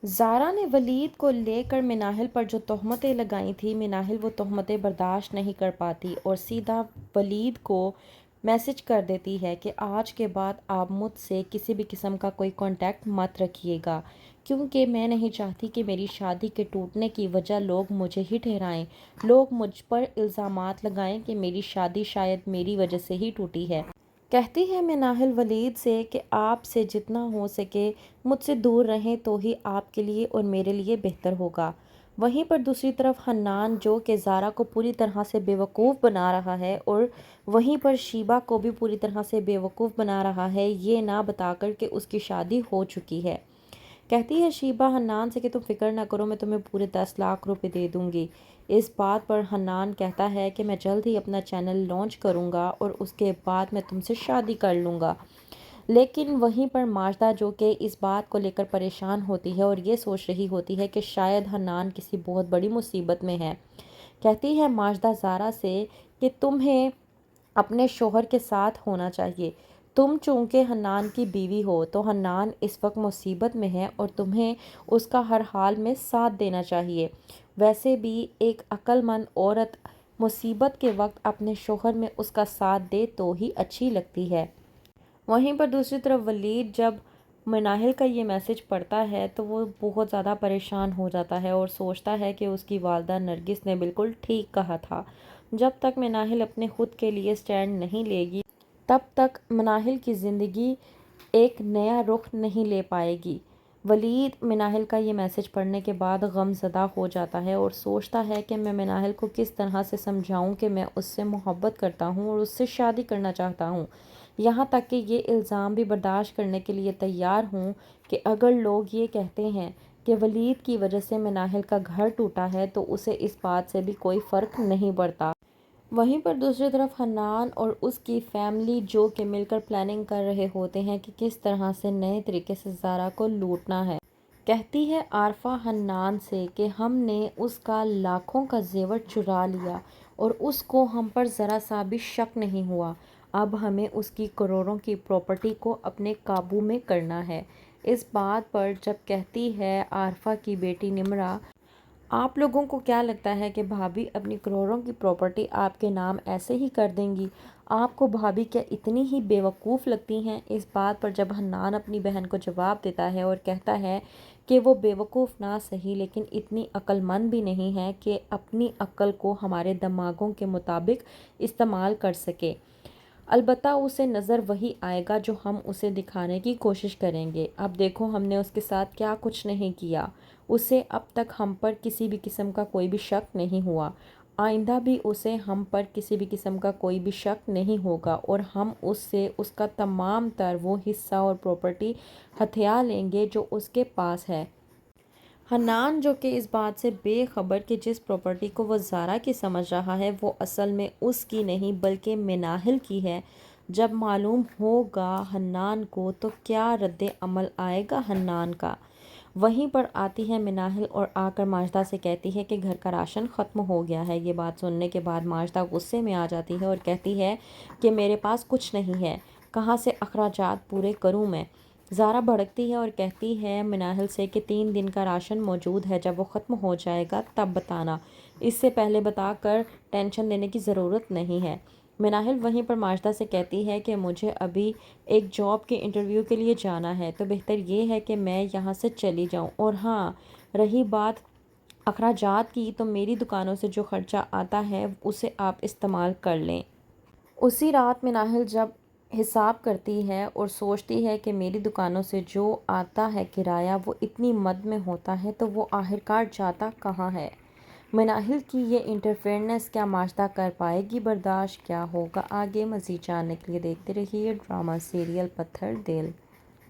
زارا نے ولید کو لے کر مناہل پر جو تہمتیں لگائی تھیں، مناہل وہ تہمتیں برداشت نہیں کر پاتی اور سیدھا ولید کو میسج کر دیتی ہے کہ آج کے بعد آپ مجھ سے کسی بھی قسم کا کوئی کانٹیکٹ مت رکھیے گا، کیونکہ میں نہیں چاہتی کہ میری شادی کے ٹوٹنے کی وجہ لوگ مجھے ہی ٹھہرائیں، لوگ مجھ پر الزامات لگائیں کہ میری شادی شاید میری وجہ سے ہی ٹوٹی ہے۔ کہتی ہے مناہل ولید سے کہ آپ سے جتنا ہو سکے مجھ سے دور رہیں تو ہی آپ کے لیے اور میرے لیے بہتر ہوگا۔ وہیں پر دوسری طرف حنان جو کہ زارا کو پوری طرح سے بے وقوف بنا رہا ہے اور وہیں پر شیبہ کو بھی پوری طرح سے بے وقوف بنا رہا ہے، یہ نہ بتا کر کہ اس کی شادی ہو چکی ہے۔ کہتی ہے شیبہ حنان سے کہ تم فکر نہ کرو، میں تمہیں پورے 10 لاکھ روپے دے دوں گی۔ اس بات پر حنان کہتا ہے کہ میں جلد ہی اپنا چینل لانچ کروں گا اور اس کے بعد میں تم سے شادی کر لوں گا۔ لیکن وہیں پر ماجدہ جو کہ اس بات کو لے کر پریشان ہوتی ہے اور یہ سوچ رہی ہوتی ہے کہ شاید حنان کسی بہت بڑی مصیبت میں ہے، کہتی ہے ماجدہ زارا سے کہ تمہیں اپنے شوہر کے ساتھ ہونا چاہیے، تم چونکہ حنان کی بیوی ہو تو حنان اس وقت مصیبت میں ہے اور تمہیں اس کا ہر حال میں ساتھ دینا چاہیے۔ ویسے بھی ایک عقل مند عورت مصیبت کے وقت اپنے شوہر میں اس کا ساتھ دے تو ہی اچھی لگتی ہے۔ وہیں پر دوسری طرف ولید جب مناہل کا یہ میسج پڑھتا ہے تو وہ بہت زیادہ پریشان ہو جاتا ہے اور سوچتا ہے کہ اس کی والدہ نرگس نے بالکل ٹھیک کہا تھا، جب تک مناہل اپنے خود کے لیے سٹینڈ نہیں لے گی تب تک مناہل کی زندگی ایک نیا رخ نہیں لے پائے گی۔ ولید مناہل کا یہ میسج پڑھنے کے بعد غم زدہ ہو جاتا ہے اور سوچتا ہے کہ میں مناہل کو کس طرح سے سمجھاؤں کہ میں اس سے محبت کرتا ہوں اور اس سے شادی کرنا چاہتا ہوں، یہاں تک کہ یہ الزام بھی برداشت کرنے کے لیے تیار ہوں کہ اگر لوگ یہ کہتے ہیں کہ ولید کی وجہ سے مناہل کا گھر ٹوٹا ہے تو اسے اس بات سے بھی کوئی فرق نہیں پڑتا۔ وہیں پر دوسری طرف حنان اور اس کی فیملی جو کہ مل کر پلاننگ کر رہے ہوتے ہیں کہ کس طرح سے نئے طریقے سے زارا کو لوٹنا ہے۔ کہتی ہے عارفہ حنان سے کہ ہم نے اس کا لاکھوں کا زیور چرا لیا اور اس کو ہم پر ذرا سا بھی شک نہیں ہوا، اب ہمیں اس کی کروڑوں کی پراپرٹی کو اپنے قابو میں کرنا ہے۔ اس بات پر جب کہتی ہے عارفہ کی بیٹی نمرہ، آپ لوگوں کو کیا لگتا ہے کہ بھابھی اپنی کروڑوں کی پراپرٹی آپ کے نام ایسے ہی کر دیں گی؟ آپ کو بھابھی کیا اتنی ہی بے وقوف لگتی ہیں؟ اس بات پر جب حنان اپنی بہن کو جواب دیتا ہے اور کہتا ہے کہ وہ بے وقوف نہ سہی لیکن اتنی عقل مند بھی نہیں ہے کہ اپنی عقل کو ہمارے دماغوں کے مطابق استعمال کر سکے، البتہ اسے نظر وہی آئے گا جو ہم اسے دکھانے کی کوشش کریں گے۔ اب دیکھو ہم نے اس کے ساتھ کیا کچھ نہیں کیا، اسے اب تک ہم پر کسی بھی قسم کا کوئی بھی شک نہیں ہوا، آئندہ بھی اسے ہم پر کسی بھی قسم کا کوئی بھی شک نہیں ہوگا اور ہم اس سے اس کا تمام تر وہ حصہ اور پراپرٹی ہتھیا لیں گے جو اس کے پاس ہے۔ حنان جو کہ اس بات سے بے خبر کہ جس پراپرٹی کو وہ زارا کی سمجھ رہا ہے وہ اصل میں اس کی نہیں بلکہ مناہل کی ہے، جب معلوم ہوگا حنان کو تو کیا رد عمل آئے گا حنان کا۔ وہیں پر آتی ہے مناہل اور آ کر ماجدہ سے کہتی ہے کہ گھر کا راشن ختم ہو گیا ہے۔ یہ بات سننے کے بعد ماجدہ غصے میں آ جاتی ہے اور کہتی ہے کہ میرے پاس کچھ نہیں ہے، کہاں سے اخراجات پورے کروں میں؟ زارا بھڑکتی ہے اور کہتی ہے مناہل سے کہ 3 دن کا راشن موجود ہے، جب وہ ختم ہو جائے گا تب بتانا، اس سے پہلے بتا کر ٹینشن لینے کی ضرورت نہیں ہے۔ مناہل وہیں پر ماجدہ سے کہتی ہے کہ مجھے ابھی ایک جاب کے انٹرویو کے لیے جانا ہے تو بہتر یہ ہے کہ میں یہاں سے چلی جاؤں، اور ہاں رہی بات اخراجات کی تو میری دکانوں سے جو خرچہ آتا ہے اسے آپ استعمال کر لیں۔ اسی رات مناہل جب حساب کرتی ہے اور سوچتی ہے کہ میری دکانوں سے جو آتا ہے کرایہ وہ اتنی مد میں ہوتا ہے تو وہ آخرکار جاتا کہاں ہے؟ مناہل کی یہ انٹرفیئرنس کیا ماجدہ کر پائے گی برداشت؟ کیا ہوگا آگے؟ مزید جاننے کے لیے دیکھتے رہیے ڈرامہ سیریل پتھر دل۔